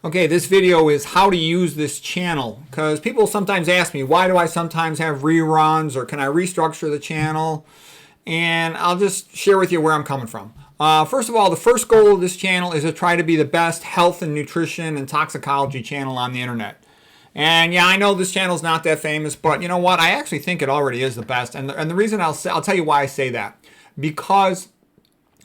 Okay, this video is how to use this channel, because people sometimes ask me, why do I sometimes have reruns, or can I restructure the channel? And I'll just share with you where I'm coming from. First of all, the first goal of this channel is to try to be the best health and nutrition and toxicology channel on the internet. And yeah, I know this channel is not that famous, but you know what? I actually think it already is the best. And the reason I'll tell you why I say that. Because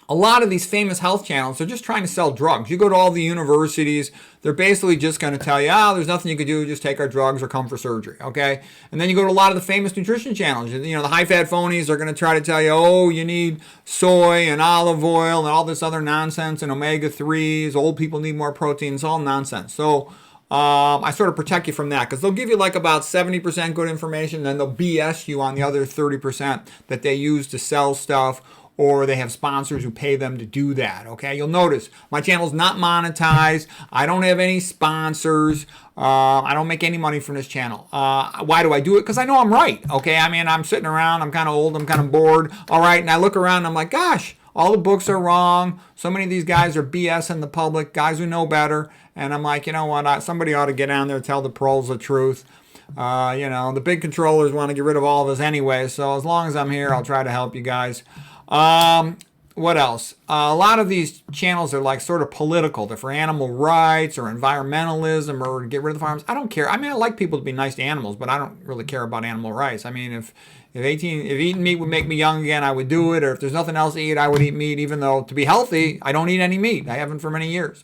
a lot of these famous health channels are just trying to sell drugs. You go to all the universities, they're basically just going to tell you, there's nothing you can do, just take our drugs or come for surgery, okay? And then you go to a lot of the famous nutrition channels. You know, the high-fat phonies are going to try to tell you, you need soy and olive oil and all this other nonsense and omega-3s. Old people need more protein. It's all nonsense. So I sort of protect you from that, because they'll give you like about 70% good information, then they'll BS you on the other 30% that they use to sell stuff, or they have sponsors who pay them to do that, okay? You'll notice my channel's not monetized. I don't have any sponsors. I don't make any money from this channel. Why do I do it? Because I know I'm right, okay? I mean, I'm sitting around, I'm kind of old, I'm kind of bored, all right? And I look around and I'm like, gosh, all the books are wrong. So many of these guys are BSing the public, guys who know better. And I'm like, you know what? Somebody ought to get down there and tell the pros the truth. You know, the big controllers want to get rid of all of us anyway. So as long as I'm here, I'll try to help you guys. What else? A lot of these channels are like sort of political. They're for animal rights or environmentalism or to get rid of the farms. I don't care. I mean, I like people to be nice to animals, but I don't really care about animal rights. I mean, if eating meat would make me young again, I would do it. Or if there's nothing else to eat, I would eat meat, even though to be healthy, I don't eat any meat. I haven't for many years.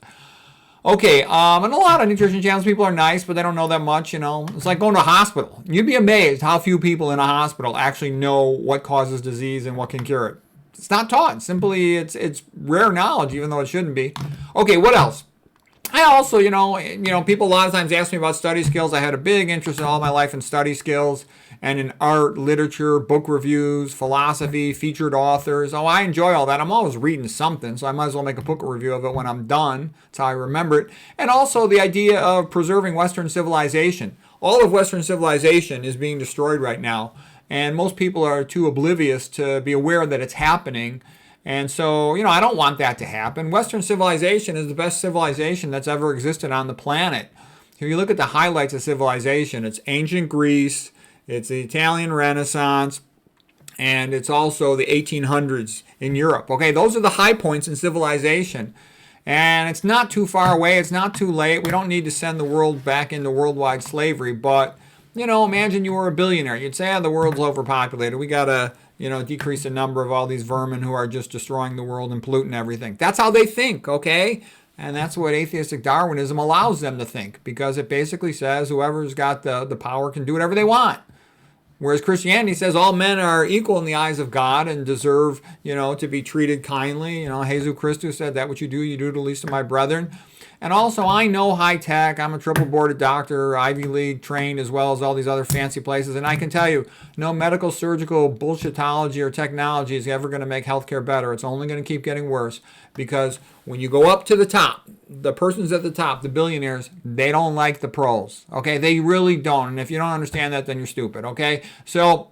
Okay, and a lot of nutrition channels, people are nice, but they don't know that much, you know. It's like going to a hospital. You'd be amazed how few people in a hospital actually know what causes disease and what can cure it. It's not taught. Simply, it's rare knowledge, even though it shouldn't be. Okay, what else? I also, you know, people a lot of times ask me about study skills. I had a big interest in all my life in study skills and in art, literature, book reviews, philosophy, featured authors. I enjoy all that. I'm always reading something, so I might as well make a book review of it when I'm done. That's how I remember it. And also the idea of preserving Western civilization. All of Western civilization is being destroyed right now, and most people are too oblivious to be aware that it's happening. And so, you know, I don't want that to happen. Western civilization is the best civilization that's ever existed on the planet. If you look at the highlights of civilization, it's ancient Greece, it's the Italian Renaissance, and it's also the 1800s in Europe. Okay, those are the high points in civilization. And it's not too far away. It's not too late. We don't need to send the world back into worldwide slavery. But, you know, imagine you were a billionaire. You'd say, the world's overpopulated. We got to, decrease the number of all these vermin who are just destroying the world and polluting everything. That's how they think, okay? And that's what atheistic Darwinism allows them to think, because it basically says whoever's got the power can do whatever they want. Whereas Christianity says all men are equal in the eyes of God and deserve, to be treated kindly. Jesus Christus said, that what you do to the least of my brethren. And also, I know high tech. I'm a triple boarded doctor, Ivy League trained, as well as all these other fancy places. And I can tell you, no medical, surgical, bullshitology, or technology is ever going to make healthcare better. It's only going to keep getting worse, because when you go up to the top, the persons at the top, the billionaires, they don't like the pros. Okay, they really don't. And if you don't understand that, then you're stupid. Okay, so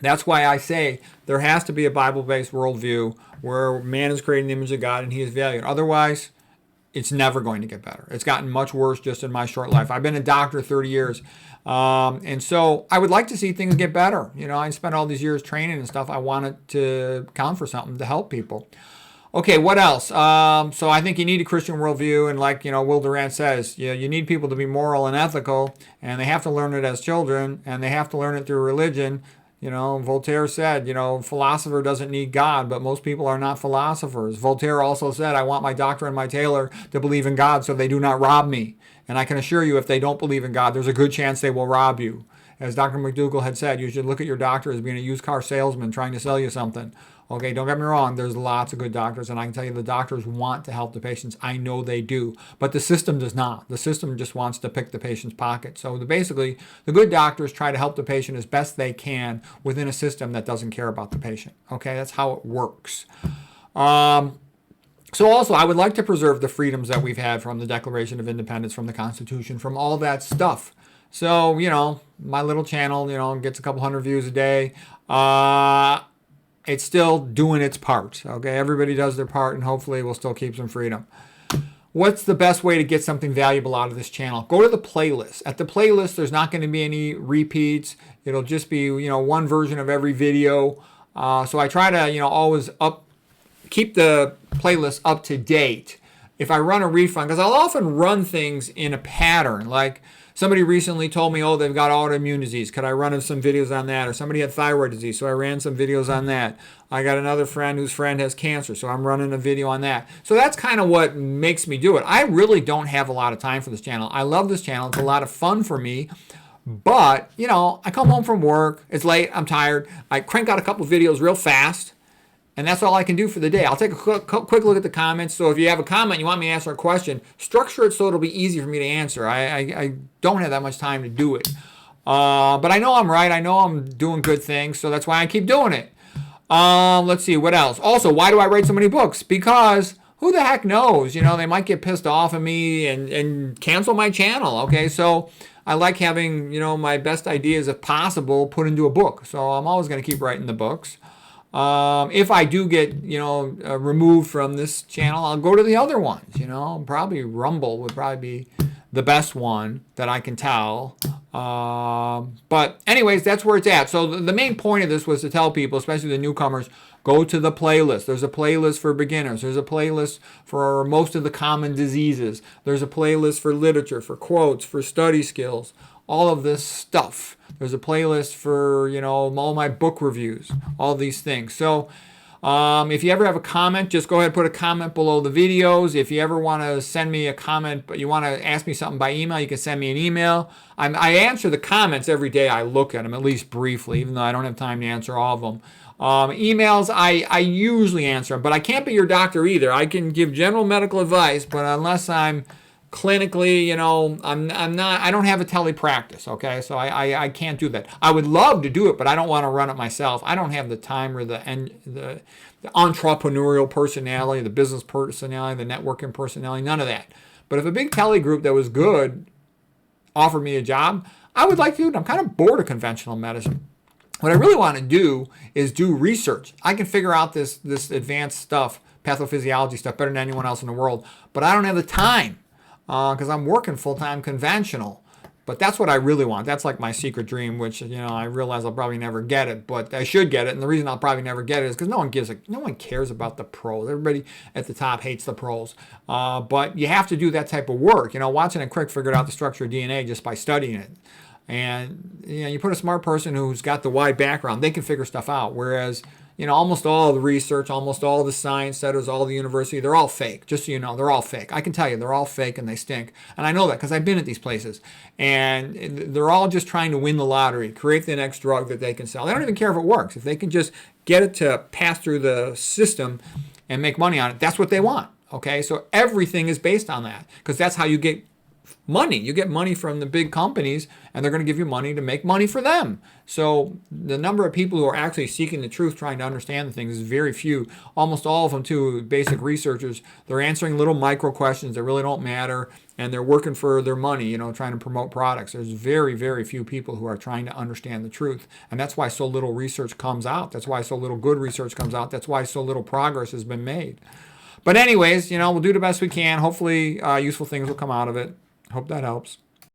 that's why I say there has to be a Bible-based worldview where man is created in the image of God and he is valued. Otherwise, it's never going to get better. It's gotten much worse just in my short life. I've been a doctor 30 years. And so I would like to see things get better. I spent all these years training and stuff. I want it to count for something to help people. Okay, what else? So I think you need a Christian worldview. And like, Will Durant says, you need people to be moral and ethical. And they have to learn it as children. And they have to learn it through religion. Voltaire said, philosopher doesn't need God, but most people are not philosophers. Voltaire also said, I want my doctor and my tailor to believe in God so they do not rob me. And I can assure you, if they don't believe in God, there's a good chance they will rob you. As Dr. McDougall had said, you should look at your doctor as being a used car salesman trying to sell you something. Okay, don't get me wrong, there's lots of good doctors, and I can tell you the doctors want to help the patients. I know they do, but the system does not. The system just wants to pick the patient's pocket. So basically, the good doctors try to help the patient as best they can within a system that doesn't care about the patient. Okay, that's how it works. So also, I would like to preserve the freedoms that we've had from the Declaration of Independence, from the Constitution, from all that stuff. So, my little channel, gets a couple hundred views a day. It's still doing its part. Okay, everybody does their part, and hopefully we'll still keep some freedom. what's the best way to get something valuable out of this channel? Go to the playlist. At the playlist, there's not going to be any repeats. It'll just be, one version of every video. So I try to, always keep the playlist up to date. If I run a refund, because I'll often run things in a pattern, like somebody recently told me, they've got autoimmune disease. Could I run some videos on that? Or somebody had thyroid disease, so I ran some videos on that. I got another friend whose friend has cancer, so I'm running a video on that. So that's kind of what makes me do it. I really don't have a lot of time for this channel. I love this channel. It's a lot of fun for me. But, I come home from work. It's late. I'm tired. I crank out a couple videos real fast. And that's all I can do for the day. I'll take a quick look at the comments. So if you have a comment, you want me to answer a question, structure it so it'll be easy for me to answer. I don't have that much time to do it. But I know I'm right. I know I'm doing good things. So that's why I keep doing it. Let's see, what else? Also, why do I write so many books? Because who the heck knows? They might get pissed off at me and cancel my channel. Okay, so I like having, my best ideas, if possible, put into a book. So I'm always going to keep writing the books. If I do get, removed from this channel, I'll go to the other ones, probably Rumble would probably be the best one that I can tell. But anyways, that's where it's at. So the main point of this was to tell people, especially the newcomers, go to the playlist. There's a playlist for beginners. There's a playlist for most of the common diseases. There's a playlist for literature, for quotes, for study skills, all of this stuff. There's a playlist for, all my book reviews, all these things. So if you ever have a comment, just go ahead and put a comment below the videos. If you ever want to send me a comment, but you want to ask me something by email, you can send me an email. I answer the comments every day. I look at them, at least briefly, even though I don't have time to answer all of them. Emails, I usually answer them, but I can't be your doctor either. I can give general medical advice, but unless I'm clinically, I don't have a telepractice, okay? So I can't do that. I would love to do it, but I don't want to run it myself. I don't have the time or the entrepreneurial personality, the business personality, the networking personality, none of that. But if a big tele group that was good offered me a job, I would like to do it. I'm kind of bored of conventional medicine. What I really want to do is do research. I can figure out this advanced stuff, pathophysiology stuff, better than anyone else in the world, but I don't have the time. Because I'm working full-time conventional. But that's what I really want. That's like my secret dream, which, I realize I'll probably never get it, but I should get it. And the reason I'll probably never get it is because no one cares about the pros. Everybody at the top hates the pros. But you have to do that type of work. Watson and Crick figured out the structure of DNA just by studying it. And, you put a smart person who's got the wide background, they can figure stuff out. Whereas, almost all the research, almost all the science centers, all the university, they're all fake. Just so you know, they're all fake. I can tell you, they're all fake and they stink. And I know that because I've been at these places. And they're all just trying to win the lottery, create the next drug that they can sell. They don't even care if it works. If they can just get it to pass through the system and make money on it, that's what they want. Okay, so everything is based on that because that's how you get money. You get money from the big companies and they're going to give you money to make money for them. So the number of people who are actually seeking the truth, trying to understand the things is very few. Almost all of them, too, basic researchers, they're answering little micro questions that really don't matter and they're working for their money, trying to promote products. There's very, very few people who are trying to understand the truth. And that's why so little research comes out. That's why so little good research comes out. That's why so little progress has been made. But anyways, we'll do the best we can. Hopefully useful things will come out of it. Hope that helps.